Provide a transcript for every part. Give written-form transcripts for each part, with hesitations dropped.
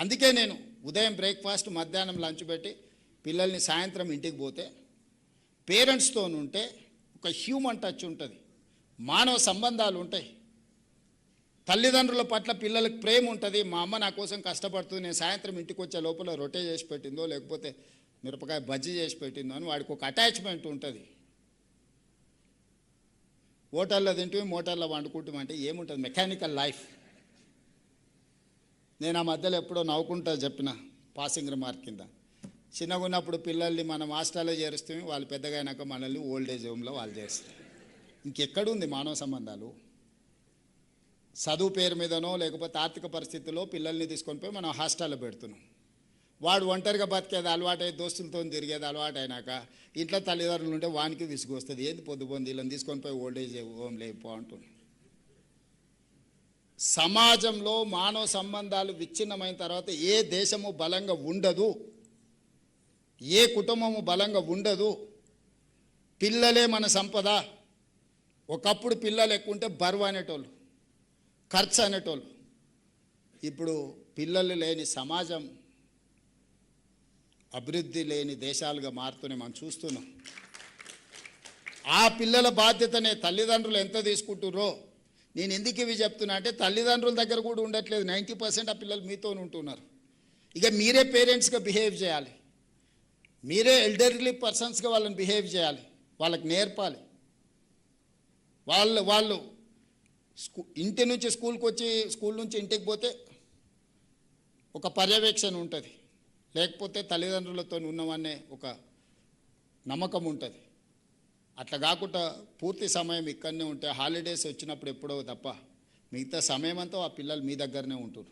అందుకే నేను ఉదయం బ్రేక్ఫాస్ట్, మధ్యాహ్నం లంచ్ పెట్టి పిల్లల్ని సాయంత్రం ఇంటికి పోతే పేరెంట్స్తో ఉంటే ఒక హ్యూమన్ టచ్ ఉంటుంది, మానవ సంబంధాలు ఉంటాయి. తల్లిదండ్రుల పట్ల పిల్లలకు ప్రేమ ఉంటుంది. మా అమ్మ నా కోసం కష్టపడుతుంది, నేను సాయంత్రం ఇంటికి వచ్చే లోపల రొట్టె చేసి పెట్టిందో లేకపోతే మిరపకాయ బజ్జీ చేసి పెట్టిందో అని వాడికి ఒక అటాచ్మెంట్ ఉంటుంది. హోటల్లో తింటూ మోటార్లో వండుకుంటామంటే ఏముంటుంది? Mechanical life. నేను ఆ మధ్యలో ఎప్పుడో నవ్వుకుంటా చెప్పిన పాసింగ్ రిమార్క్ కింద, చిన్నగా ఉన్నప్పుడు పిల్లల్ని మనం హాస్టల్లో చేరుస్తాం, వాళ్ళు పెద్దగా అయినాక మనల్ని ఓల్డ్ ఏజ్ హోమ్లో వాళ్ళు చేస్తారు. ఇంకెక్కడుంది మానవ సంబంధాలు? చదువు పేరు మీదనో లేకపోతే ఆర్థిక పరిస్థితుల్లో పిల్లల్ని తీసుకొని పోయి మనం హాస్టల్లో పెడుతున్నాం. వాడు ఒంటరిగా బతికేది అలవాటు అయ్యి దోస్తులతో తిరిగేది అలవాటు అయినాక ఇంట్లో తల్లిదండ్రులు ఉంటే వానికి విసుగు వస్తుంది. ఏంది పొద్దుపోంది వీళ్ళని తీసుకొని పోయి ఓల్డ్ ఏజ్ హోమ్లో అయిపో అంటున్నాం. సమాజంలో మానవ సంబంధాలు విచ్ఛిన్నమైన తర్వాత ఏ దేశము బలంగా ఉండదు, ఏ కుటుంబము బలంగా ఉండదు. పిల్లలే మన సంపద. ఒకప్పుడు పిల్లలు ఎక్కువ ఉంటే బరువు అనేటోళ్ళు, ఖర్చు అనేటోళ్ళు. ఇప్పుడు పిల్లలు లేని సమాజం అభివృద్ధి లేని దేశాలుగా మారుతూనే మనం చూస్తున్నాం. ఆ పిల్లల బాధ్యతనే తల్లిదండ్రులు ఎంత తీసుకుంటుర్రో. నేను ఎందుకు ఇవి చెప్తున్నా అంటే తల్లిదండ్రుల దగ్గర కూడా ఉండట్లేదు. 90% ఆ పిల్లలు మీతో ఉంటున్నారు. ఇక మీరే పేరెంట్స్గా బిహేవ్ చేయాలి, మీరే ఎల్డర్లీ పర్సన్స్గా వాళ్ళని బిహేవ్ చేయాలి, వాళ్ళకి నేర్పాలి. వాళ్ళు ఇంటి నుంచి స్కూల్కి వచ్చి స్కూల్ నుంచి ఇంటికి పోతే ఒక పర్యవేక్షణ ఉంటుంది, లేకపోతే తల్లిదండ్రులతో ఉన్నవన్నీ ఒక నమ్మకం ఉంటుంది. అట్లా కాకుండా పూర్తి సమయం ఇక్కడనే ఉంటే హాలిడేస్ వచ్చినప్పుడు ఎప్పుడో తప్ప మిగతా సమయం అంతా ఆ పిల్లలు మీ దగ్గరనే ఉంటారు.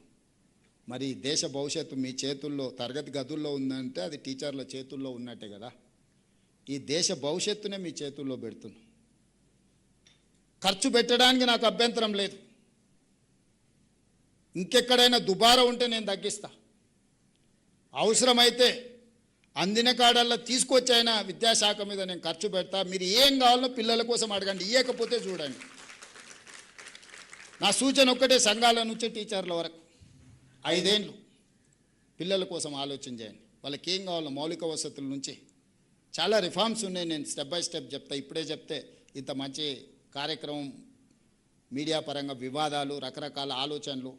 మరి దేశ భవిష్యత్తు మీ చేతుల్లో, తరగతి గదుల్లో ఉందంటే అది టీచర్ల చేతుల్లో ఉన్నట్టే కదా. ఈ దేశ భవిష్యత్తునే మీ చేతుల్లో పెడుతున్నాం. ఖర్చు పెట్టడానికి నాకు అభ్యంతరం లేదు. ఇంకెక్కడైనా దుబారా ఉంటే నేను తగ్గిస్తా. అవసరమైతే అందిన కాడల్లో తీసుకొచ్చైనా విద్యాశాఖ మీద నేను ఖర్చు పెడతా. మీరు ఏం కావాలో పిల్లల కోసం అడగండి, ఇవ్వకపోతే చూడండి. నా సూచన ఒక్కటే, సంఘాల నుంచి టీచర్ల వరకు 5 ఏళ్ళు పిల్లల కోసం ఆలోచన చేయండి. వాళ్ళకి ఏం కావాలో మౌలిక వసతుల నుంచి చాలా రిఫార్మ్స్ ఉన్నాయి. నేను స్టెప్ బై స్టెప్ చెప్తా. ఇప్పుడే చెప్తే ఇంత మంచి కార్యక్రమం, మీడియా పరంగా వివాదాలు, రకరకాల ఆలోచనలు,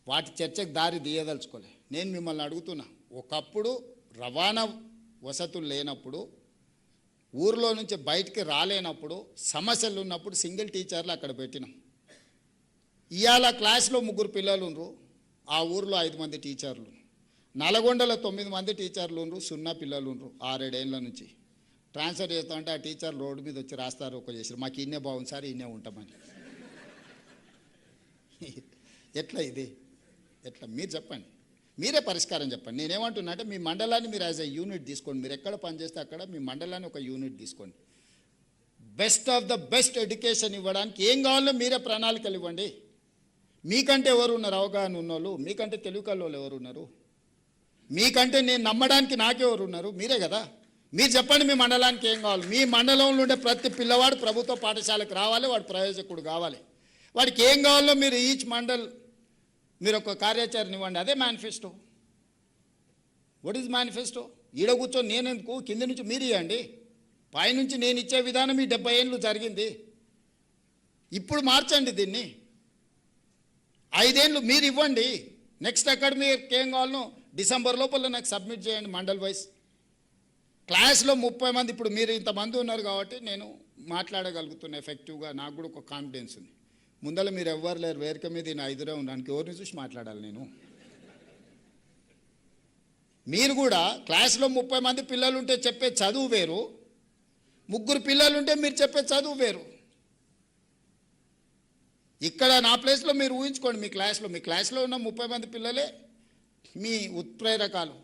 వాటి చర్చకు దారి తీయదలుచుకోలే. నేను మిమ్మల్ని అడుగుతున్నా, ఒకప్పుడు రవాణా వసతులు లేనప్పుడు, ఊర్లో నుంచి బయటికి రాలేనప్పుడు, సమస్యలు ఉన్నప్పుడు సింగిల్ టీచర్లు అక్కడ పెట్టినాం. ఇవాళ క్లాస్లో 3 పిల్లలు ఉన్నారు, ఆ ఊర్లో 5 మంది టీచర్లు. నల్గొండలో 9 మంది టీచర్లు ఉన్నారు, 0 పిల్లలు ఉన్నారు 6-7 ఏళ్ళ నుంచి. ట్రాన్స్ఫర్ చేస్తా అంటే ఆ టీచర్ రోడ్డు మీద వచ్చి రాస్తారు, ఒక చేసారు, మాకు ఇన్నే బాగుంది సార్, ఇన్నే ఉంటామని. ఎట్లా ఇది? ఎట్లా? మీరు చెప్పండి, మీరే పరిష్కారం చెప్పండి. నేనేమంటున్నా అంటే మీ మండలాన్ని మీరు యాజ్ ఎ యూనిట్ తీసుకోండి. మీరు ఎక్కడ పనిచేస్తే అక్కడ మీ మండలాన్ని ఒక యూనిట్ తీసుకోండి. Best of the best education ఇవ్వడానికి ఏం కావాలో మీరే ప్రణాళికలు ఇవ్వండి. మీకంటే ఎవరు ఉన్నారు అవగాహన ఉన్నోళ్ళు? మీకంటే తెలివి కల్లోళ్ళు ఎవరు ఉన్నారు? మీకంటే నేను నమ్మడానికి నాకెవరు ఉన్నారు? మీరే కదా. మీరు చెప్పండి మీ మండలానికి ఏం కావాలి. మీ మండలంలో ఉండే ప్రతి పిల్లవాడు ప్రభుత్వ పాఠశాలకు రావాలి, వాడు ప్రయోజకుడు కావాలి. వాడికి ఏం కావాలో మీరు ఈచ్ మండల్ మీరు ఒక కార్యాచరణ ఇవ్వండి. అదే మేనిఫెస్టో. What is manifesto? ఈడ కూర్చొని నేను ఎందుకు, కింద నుంచి మీరు ఇవ్వండి. పైనుంచి నేను ఇచ్చే విధానం ఈ 70 ఏళ్ళు జరిగింది. ఇప్పుడు మార్చండి దీన్ని. 5 ఏళ్ళు మీరు ఇవ్వండి. నెక్స్ట్ అకాడమిక్ ఏం కావాలనో డిసెంబర్ లోపల నాకు సబ్మిట్ చేయండి మండల్ వైజ్. క్లాస్లో 30 మంది, ఇప్పుడు మీరు ఇంతమంది ఉన్నారు కాబట్టి నేను మాట్లాడగలుగుతున్నా ఎఫెక్టివ్గా. నాకు కూడా ఒక కాన్ఫిడెన్స్ ఉంది. ముందర మీరు ఎవ్వరు లేరు, వేదిక మీద నేను 5రే ఉండడానికి ఎవరిని చూసి మాట్లాడాలి నేను? మీరు కూడా క్లాస్లో 30 మంది పిల్లలు ఉంటే చెప్పే చదువు వేరు, 3 పిల్లలు ఉంటే మీరు చెప్పే చదువు వేరు. ఇక్కడ నా ప్లేస్లో మీరు ఊహించుకోండి, మీ క్లాస్లో ఉన్న 30 మంది పిల్లలే మీ ఉత్ప్రేరకాలు.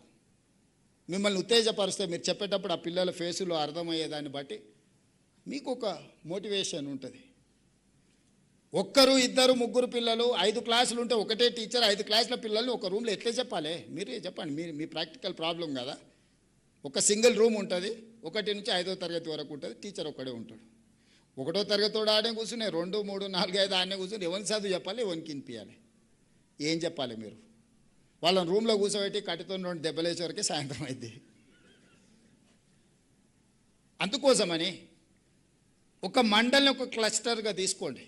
మిమ్మల్ని ఉత్తేజపరిస్తే మీరు చెప్పేటప్పుడు ఆ పిల్లల ఫేసులో అర్థమయ్యేదాన్ని బట్టి మీకు ఒక మోటివేషన్ ఉంటుంది. 1, 2, 3 పిల్లలు, 5 క్లాసులు ఉంటే ఒకటే టీచర్ 5 క్లాసుల పిల్లల్ని ఒక రూమ్లో ఎట్లా చెప్పాలి? మీరే చెప్పండి. మీ ప్రాక్టికల్ ప్రాబ్లం కదా. ఒక సింగిల్ రూమ్ ఉంటుంది, 1 నుంచి 5వ తరగతి వరకు ఉంటుంది, టీచర్ ఒక్కడే ఉంటాడు. 1వ తరగతి ఆడే కూర్చునే, 2, 3, 4, 5 ఆడనే కూర్చుని ఎవరికి చదువు చెప్పాలి, ఎవరికి వినిపించాలి? ఏం చెప్పాలి మీరు? వాళ్ళని రూమ్లో కూర్చోబెట్టి కట్టితో 2 దెబ్బలేసే వరకే సాయంత్రం అయింది. అందుకోసమని ఒక మండలిని ఒక క్లస్టర్గా తీసుకోండి.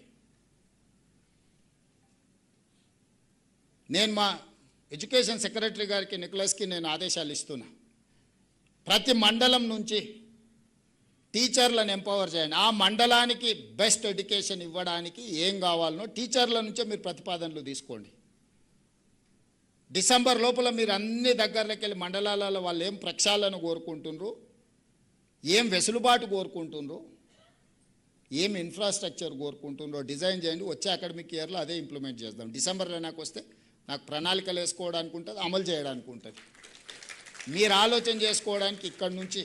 నేను మా ఎడ్యుకేషన్ సెక్రటరీ గారికి నికోలస్కి నేను ఆదేశాలు ఇస్తున్నా. ప్రతి మండలం నుంచి టీచర్లను ఎంపవర్ చేయండి. ఆ మండలానికి బెస్ట్ ఎడ్యుకేషన్ ఇవ్వడానికి ఏం కావాలనో టీచర్ల నుంచే మీరు ప్రతిపాదనలు తీసుకోండి. డిసెంబర్ లోపల మీరు అన్ని దగ్గరలోకి వెళ్ళి మండలాలలో వాళ్ళు ఏం ప్రక్షాళన కోరుకుంటున్నారు, ఏం వెసులుబాటు కోరుకుంటున్నారు, ఏం ఇన్ఫ్రాస్ట్రక్చర్ కోరుకుంటుండ్రో డిజైన్ చేయండి. వచ్చే అకాడమిక్ ఇయర్లో అదే ఇంప్లిమెంట్ చేద్దాం. డిసెంబర్లో నాకు వస్తే నాకు ప్రణాళికలు వేసుకోవడానికి ఉంటుంది, అమలు చేయడానికి ఉంటుంది. మీరు ఆలోచన చేసుకోవడానికి ఇక్కడి నుంచి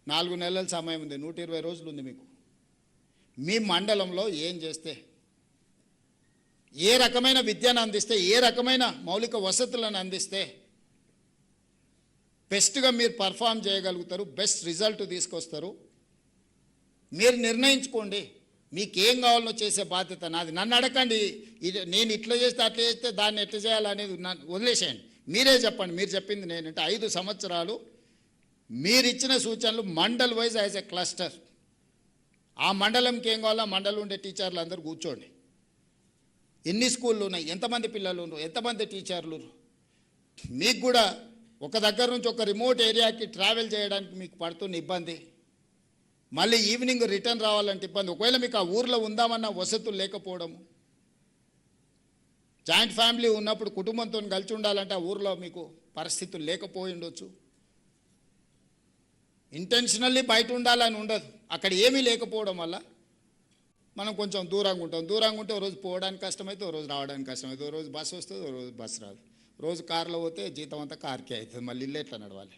4 నెలల సమయం ఉంది, 120 రోజులు ఉంది మీకు. మీ మండలంలో ఏం చేస్తే, ఏ రకమైన విద్యను అందిస్తే, ఏ రకమైన మౌలిక వసతులను అందిస్తే బెస్ట్గా మీరు పర్ఫామ్ చేయగలుగుతారు, బెస్ట్ రిజల్ట్ తీసుకొస్తారు, మీరు నిర్ణయించుకోండి. మీకు ఏం కావాలనో చేసే బాధ్యత నాది. నన్ను అడగండి, ఇది నేను ఇట్లా చేస్తే అట్లా చేస్తే దాన్ని ఎట్లా చేయాలనేది వదిలేసేయండి. మీరే చెప్పండి. మీరు చెప్పింది నేనంటే 5 సంవత్సరాలు మీరు ఇచ్చిన సూచనలు mandal wise as a cluster, ఆ మండలంకి ఏం కావాలో మండలం ఉండే టీచర్లు అందరూ కూర్చోండి. ఎన్ని స్కూళ్ళు ఉన్నాయి, ఎంతమంది పిల్లలు ఉన్నారు, ఎంతమంది టీచర్లు, మీకు కూడా ఒక దగ్గర నుంచి ఒక రిమోట్ ఏరియాకి ట్రావెల్ చేయడానికి మీకు పడుతున్న ఇబ్బంది, మళ్ళీ ఈవినింగ్ రిటర్న్ రావాలంటే ఇబ్బంది, ఒకవేళ మీకు ఆ ఊర్లో ఉందామన్న వసతులు లేకపోవడము, జాయింట్ ఫ్యామిలీ ఉన్నప్పుడు కుటుంబంతో కలిసి ఉండాలంటే ఆ ఊర్లో మీకు పరిస్థితులు లేకపోయి ఉండొచ్చు. ఇంటెన్షనల్లీ బయట ఉండాలని ఉండదు, అక్కడ ఏమీ లేకపోవడం వల్ల మనం కొంచెం దూరంగా ఉంటాం. దూరంగా ఉంటే ఓ రోజు పోవడానికి కష్టమైతే, ఓ రోజు రావడానికి కష్టమైతే, ఓ రోజు బస్సు వస్తుంది, ఓ రోజు బస్సు రాదు, రోజు కారులో పోతే జీతం అంతా కార్కే అవుతుంది, మళ్ళీ ఇల్లు ఎట్లా నడవాలి.